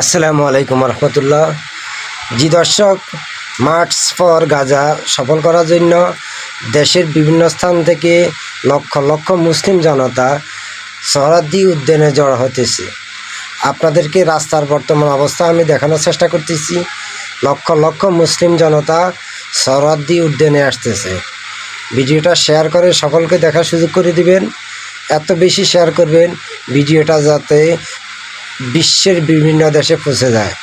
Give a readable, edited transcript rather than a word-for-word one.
আসসালামু আলাইকুম রহমতুল্লাহ। জি দর্শক, মার্চ ফর গাজা সফল করার জন্য দেশের বিভিন্ন স্থান থেকে লক্ষ লক্ষ মুসলিম জনতা সোহরাওয়ার্দী উদ্যানে জড়ো হতেছে। আপনাদেরকে রাস্তার বর্তমান অবস্থা আমি দেখানোর চেষ্টা করতেছি। লক্ষ লক্ষ মুসলিম জনতা সোহরাওয়ার্দী উদ্যানে আসতেছে। ভিডিওটা শেয়ার করে সকলকে দেখার সুযোগ করে দিবেন। এত বেশি শেয়ার করবেন ভিডিওটা যাতে বিশ্বের বিভিন্ন দেশে পৌঁছে যায়।